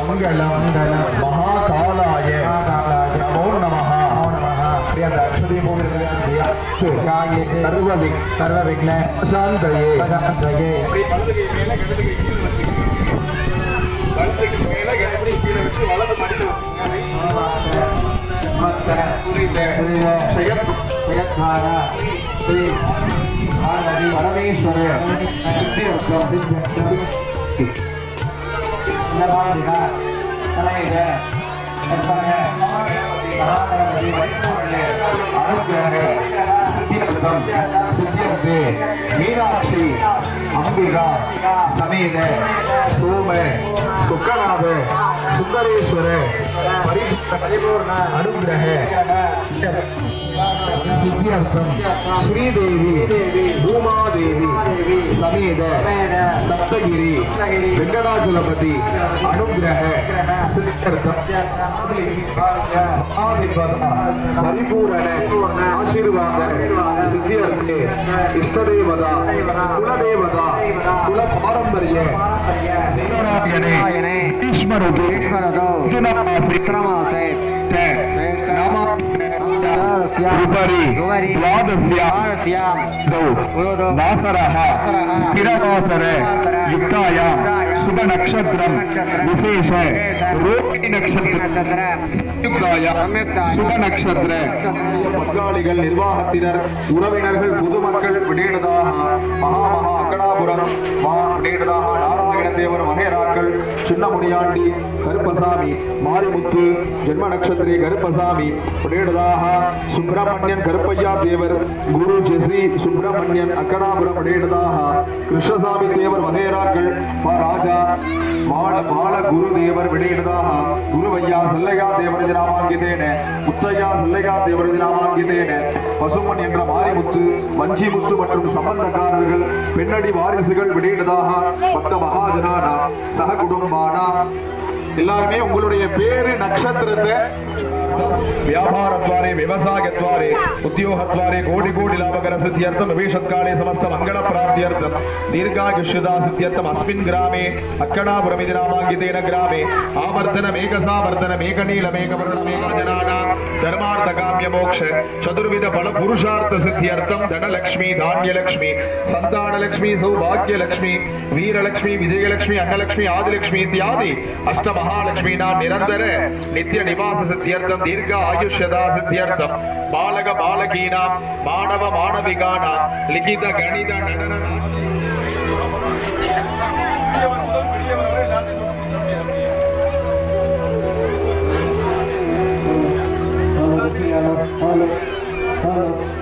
மங்களம் மகாகாலாய நமோ நமஹ. அந்த அக்ஷதை சர்வ விக்ன சாந்தயே மீனாட்சி அம்பிகா சமேத சோம சுக்கநாத சுந்தரேஸ்வர பரிபூர்ண அனுகிரக சித்தியர்த்தம் ஸ்ரீதேவி பூமாதேவி சமேத சப்தகிரி வெங்கடாஜலபதி அனுகிரக சித்தியர்த்தம் பரிபூரண ஆசீர்வாத சித்தியர்த்தே இஷ்டதேவதா குலதேவதா குல பாரம்பரிய விக்ரமாசே शुभ नक्षत्र विशेष रोहिणी नक्षत्र शुभ नक्षत्र பங்காளிகள் நிர்வாகத்தினர் உறவினர்கள் பொதுமக்கள் விடேடதாக மகாமகா அக்கடாபுரம் விடேடதாக நாராயண தேவர் மகேராக்கள் சின்ன முனியாண்டி கருப்பசாமி மாரிமுத்து ஜென்ம நட்சத்திரே கருப்பசாமி விடேடதாக சுப்பிரமணியன் கருப்பையா தேவர் குரு ஜெசி சுப்பிரமணியன் அக்கடாபுரம் விடேடதாக கிருஷ்ணசாமி தேவர் மகேராக்கள் ராஜா ಬಾಳ ಗುರುದೇವರ ವಿಡೇಡದಾಹ ಗುರುವಯ್ಯ ಸಲ್ಲಯ್ಯ ದೇವರ ದಿನಾಮಾಗಿದ್ದೇನೆ முத்தையா சல்லையா தேவரது நாமாங்கிட்டேன் பசுமன் என்ற மாரிமுத்து வஞ்சிமுத்து மற்றும் சம்பந்தக்காரர்கள் பெண்ணடி வாரிசுகள் விடேடதாக பக்த மகாஜனானா சக குடும்பானா எல்லாருமே உங்களுடைய பேரு நட்சத்திரத்தை व्यापारद्वारे व्यवसायद्वारे उद्योगद्वारे कोटि कोटि लाभकर सिद्ध्यर्थम भविष्यत्काले समस्त मंगल प्राप्त्यर्थम दीर्घायुष्यदा सिद्ध्यर्थम अस्मिन् ग्रामे अक्कडापुरम इति नामाङ्कितेन ग्रामे आवर्तनम एकसावर्तनम एकनीलम एकवर्णम एकजनानां धर्मार्थकाम्य मोक्ष चतुर्विध फल पुरुषार्थ सिद्ध्यर्थम धनलक्ष्मी धान्यलक्ष्मी संतानलक्ष्मी सौभाग्यलक्ष्मी वीरलक्ष्मी विजयलक्ष्मी अन्नलक्ष्मी आदिलक्ष्मी इत्यादि अष्टमहालक्ष्मीनां निरंतर नित्य निवास सिद्ध्यर्थम दीर्घ आयुष्यदा सिद्ध्यर्थम बालक बालकीनां मानव मानविकानां लिखित गणित नडन Hello.